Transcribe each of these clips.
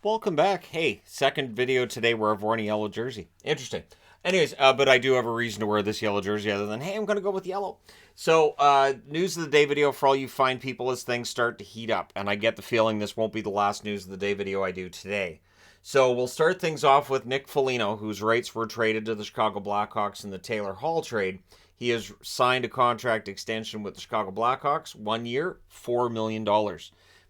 Welcome back. Hey, second video today where I've worn a yellow jersey. Interesting. Anyways, but I do have a reason to wear this yellow jersey other than, hey, I'm going to go with yellow. So, news of the day video for all you fine people as things start to heat up. And I get the feeling this won't be the last news of the day video I do today. So, we'll start things off with Nick Foligno, whose rights were traded to the Chicago Blackhawks in the Taylor Hall trade. He has signed a contract extension with the Chicago Blackhawks, 1 year, $4 million.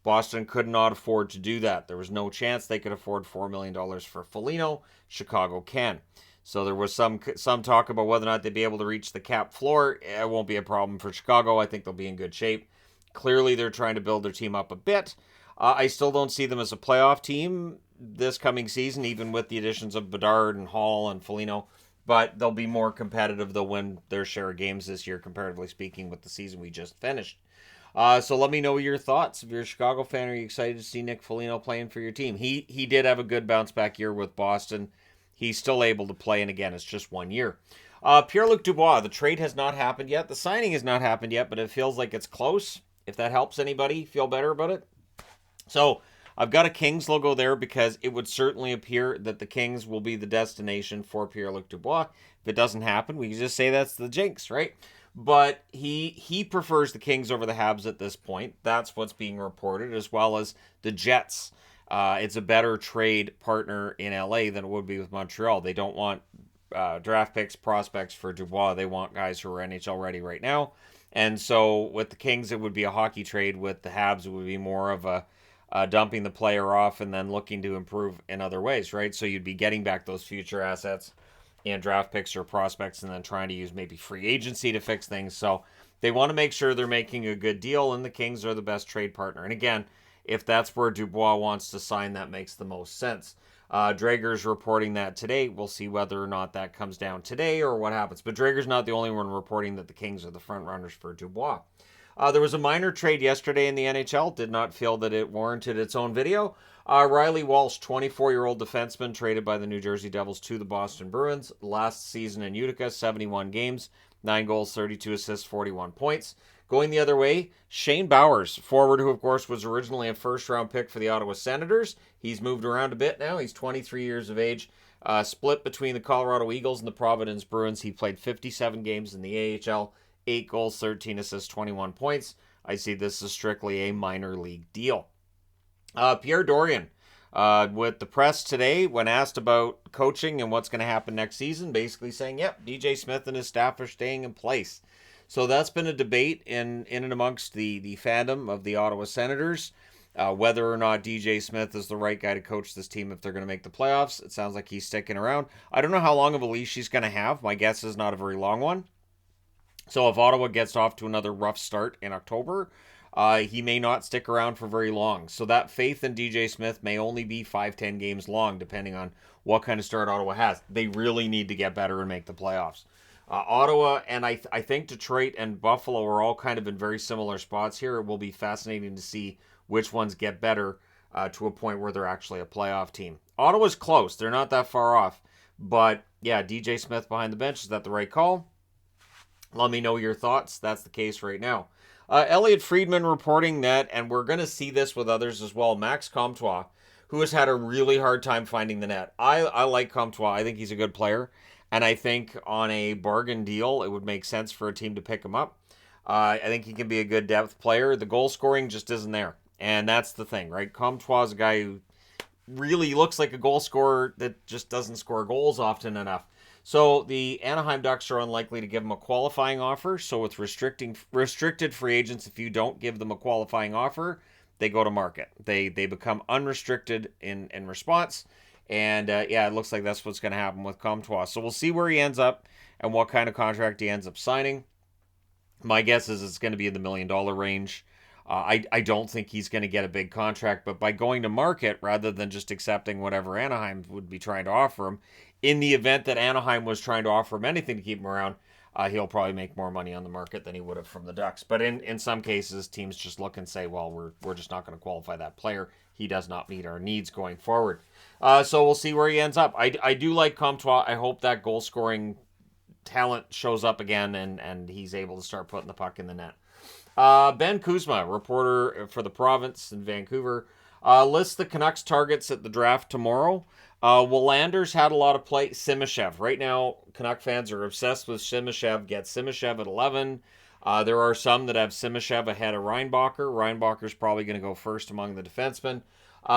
Boston could not afford to do that. There was no chance they could afford $4 million for Foligno. Chicago can. So there was some talk about whether or not they'd be able to reach the cap floor. It won't be a problem for Chicago. I think they'll be in good shape. Clearly, they're trying to build their team up a bit. I still don't see them as a playoff team this coming season, even with the additions of Bedard and Hall and Foligno. But they'll be more competitive. They'll win their share of games this year, comparatively speaking, with the season we just finished. So let me know your thoughts. If you're a Chicago fan, are you excited to see Nick Foligno playing for your team? He did have a good bounce back year with Boston. He's still able to play, and again, it's just 1 year. Pierre-Luc Dubois, the trade has not happened yet. The signing has not happened yet, but it feels like it's close. If that helps anybody feel better about it. So I've got a Kings logo there because it would certainly appear that the Kings will be the destination for Pierre-Luc Dubois. If it doesn't happen, we can just say that's the jinx, right? But he prefers the Kings over the Habs at this point. That's what's being reported, as well as the Jets. It's a better trade partner in LA than it would be with Montreal. They don't want draft picks, prospects for Dubois. They want guys who are NHL ready right now. And so with the Kings, it would be a hockey trade. With the Habs, it would be more of a dumping the player off and then looking to improve in other ways, right? So you'd be getting back those future assets and draft picks or prospects and then trying to use maybe free agency to fix things. So they want to make sure they're making a good deal, and the Kings are the best trade partner. And again, if that's where Dubois wants to sign, that makes the most sense. Drager's reporting that today. We'll see whether or not that comes down today or what happens. But Drager's not the only one reporting that the Kings are the front runners for Dubois. There was a minor trade yesterday in the NHL. Did not feel that it warranted its own video. Riley Walsh, 24-year-old defenseman, traded by the New Jersey Devils to the Boston Bruins. Last season in Utica, 71 games, 9 goals, 32 assists, 41 points. Going the other way, Shane Bowers, forward who, of course, was originally a first-round pick for the Ottawa Senators. He's moved around a bit now. He's 23 years of age. Split between the Colorado Eagles and the Providence Bruins. He played 57 games in the AHL, 8 goals, 13 assists, 21 points. I see this as strictly a minor league deal. Pierre Dorion, with the press today, when asked about coaching and what's going to happen next season, basically saying, yep, DJ Smith and his staff are staying in place. So that's been a debate in and amongst the fandom of the Ottawa Senators, whether or not DJ Smith is the right guy to coach this team if they're going to make the playoffs. It sounds like he's sticking around. I don't know how long of a leash he's going to have. My guess is not a very long one. So if Ottawa gets off to another rough start in October, he may not stick around for very long. So that faith in DJ Smith may only be 5-10 games long, depending on what kind of start Ottawa has. They really need to get better and make the playoffs. Ottawa and I think Detroit and Buffalo are all kind of in very similar spots here. It will be fascinating to see which ones get better to a point where they're actually a playoff team. Ottawa's close. They're not that far off. But yeah, DJ Smith behind the bench, is that the right call? Let me know your thoughts. That's the case right now. Elliot Friedman reporting that, and we're going to see this with others as well, Max Comtois, who has had a really hard time finding the net. I like Comtois. I think he's a good player. And I think on a bargain deal, it would make sense for a team to pick him up. I think he can be a good depth player. The goal scoring just isn't there. And that's the thing, right? Comtois is a guy who really looks like a goal scorer that just doesn't score goals often enough. So the Anaheim Ducks are unlikely to give him a qualifying offer. So with restricted free agents, if you don't give them a qualifying offer, they go to market. They become unrestricted in response. And yeah, it looks like that's what's going to happen with Comtois. So we'll see where he ends up and what kind of contract he ends up signing. My guess is it's going to be in the $1 million range. I don't think he's going to get a big contract, but by going to market rather than just accepting whatever Anaheim would be trying to offer him, in the event that Anaheim was trying to offer him anything to keep him around, he'll probably make more money on the market than he would have from the Ducks. But in some cases, teams just look and say, well, we're just not going to qualify that player. He does not meet our needs going forward. So we'll see where he ends up. I do like Comtois. I hope that goal-scoring talent shows up again and he's able to start putting the puck in the net. Ben Kuzma, reporter for the Province in Vancouver, List the Canucks targets at the draft tomorrow. Willanders had a lot of play. Simashev. Right now, Canuck fans are obsessed with Simashev. Get Simashev at 11. There are some that have Simashev ahead of Reinbacher. Reinbacher's probably going to go first among the defensemen.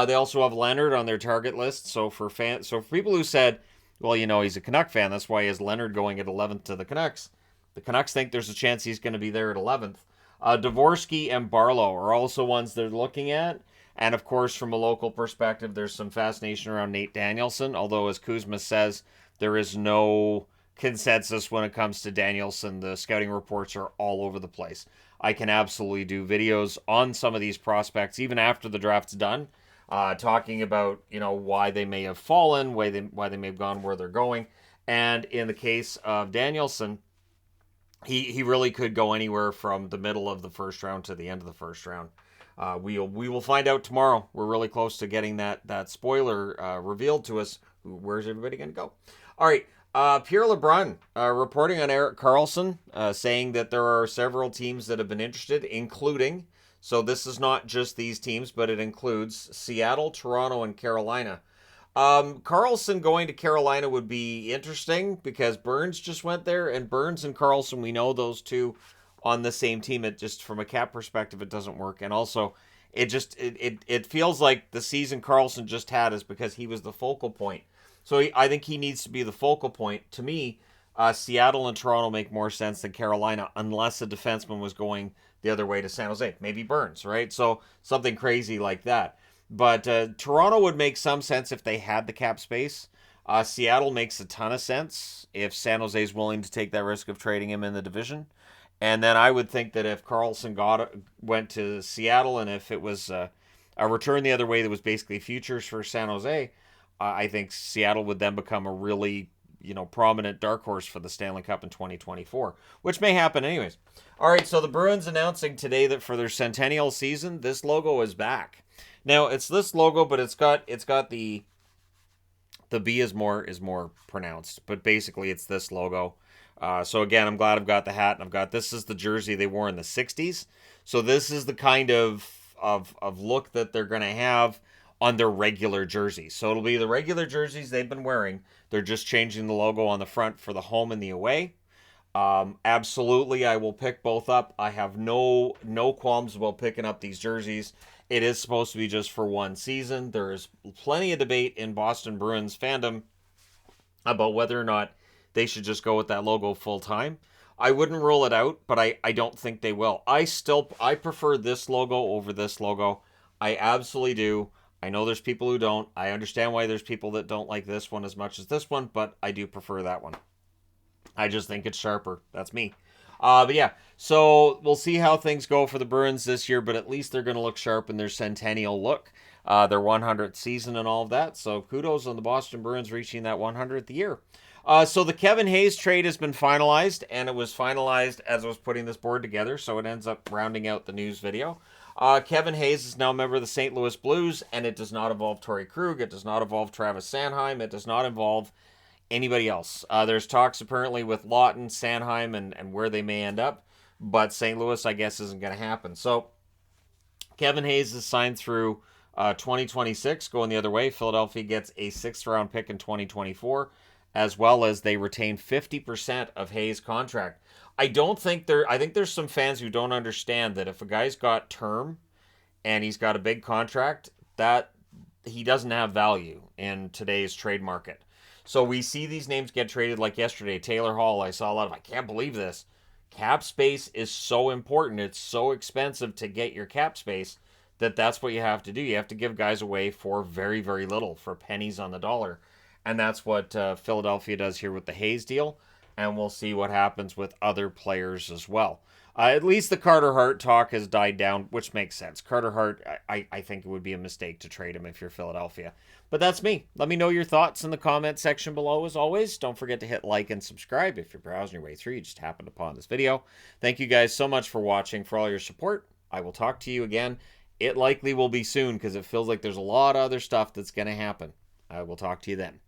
They also have Leonard on their target list. So for people who said, well, he's a Canuck fan, that's why he has Leonard going at 11th to the Canucks. The Canucks think there's a chance he's going to be there at 11th. Dvorsky and Barlow are also ones they're looking at. And, of course, from a local perspective, there's some fascination around Nate Danielson. Although, as Kuzma says, there is no consensus when it comes to Danielson. The scouting reports are all over the place. I can absolutely do videos on some of these prospects, even after the draft's done, talking about, why they may have fallen, why they may have gone where they're going. And in the case of Danielson, he really could go anywhere from the middle of the first round to the end of the first round. We will find out tomorrow. We're really close to getting that spoiler revealed to us. Where's everybody going to go? All right. Pierre LeBrun reporting on Erik Karlsson, saying that there are several teams that have been interested, including, so this is not just these teams, but it includes Seattle, Toronto, and Carolina. Karlsson going to Carolina would be interesting because Burns just went there, and Burns and Karlsson, we know those two on the same team. It just, from a cap perspective, it doesn't work. And also, it feels like the season Karlsson just had is because he was the focal point. So I think he needs to be the focal point. To me, Seattle and Toronto make more sense than Carolina, unless a defenseman was going the other way to San Jose. Maybe Burns, right? So something crazy like that. But Toronto would make some sense if they had the cap space. Seattle makes a ton of sense if San Jose is willing to take that risk of trading him in the division. And then I would think that if Karlsson went to Seattle, and if it was a return the other way that was basically futures for San Jose, I think Seattle would then become a really, prominent dark horse for the Stanley Cup in 2024, which may happen anyways. All right, so the Bruins announcing today that for their centennial season, this logo is back. Now it's this logo, but it's got the B is more pronounced, but basically it's this logo. So again, I'm glad I've got the hat, and this is the jersey they wore in the 60s. So this is the kind of look that they're going to have on their regular jerseys. So it'll be the regular jerseys they've been wearing. They're just changing the logo on the front for the home and the away. Absolutely, I will pick both up. I have no qualms about picking up these jerseys. It is supposed to be just for one season. There is plenty of debate in Boston Bruins fandom about whether or not they should just go with that logo full time. I wouldn't rule it out, but I don't think they will. I prefer this logo over this logo. I absolutely do. I know there's people who don't. I understand why there's people that don't like this one as much as this one, but I do prefer that one. I just think it's sharper. That's me. But yeah, so we'll see how things go for the Bruins this year, but at least they're going to look sharp in their centennial look, their 100th season and all of that. So kudos on the Boston Bruins reaching that 100th year. So the Kevin Hayes trade has been finalized, and it was finalized as I was putting this board together, so it ends up rounding out the news video. Kevin Hayes is now a member of the St. Louis Blues, and it does not involve Torrey Krug. It does not involve Travis Sanheim. It does not involve anybody else. There's talks apparently with Lawton, Sanheim, and where they may end up, but St. Louis, I guess, isn't going to happen. So Kevin Hayes is signed through 2026, going the other way. Philadelphia gets a 6th-round pick in 2024, as well as they retain 50% of Hayes' contract. I think there's some fans who don't understand that if a guy's got term and he's got a big contract, that he doesn't have value in today's trade market. So we see these names get traded like yesterday. Taylor Hall, I saw a lot of, I can't believe this. Cap space is so important. It's so expensive to get your cap space that's what you have to do. You have to give guys away for very, very little, for pennies on the dollar. And that's what Philadelphia does here with the Hayes deal. And we'll see what happens with other players as well. At least the Carter Hart talk has died down, which makes sense. Carter Hart, I think it would be a mistake to trade him if you're Philadelphia. But that's me. Let me know your thoughts in the comment section below, as always. Don't forget to hit like and subscribe if you're browsing your way through. You just happened upon this video. Thank you guys so much for watching, for all your support. I will talk to you again. It likely will be soon, because it feels like there's a lot of other stuff that's going to happen. I will talk to you then.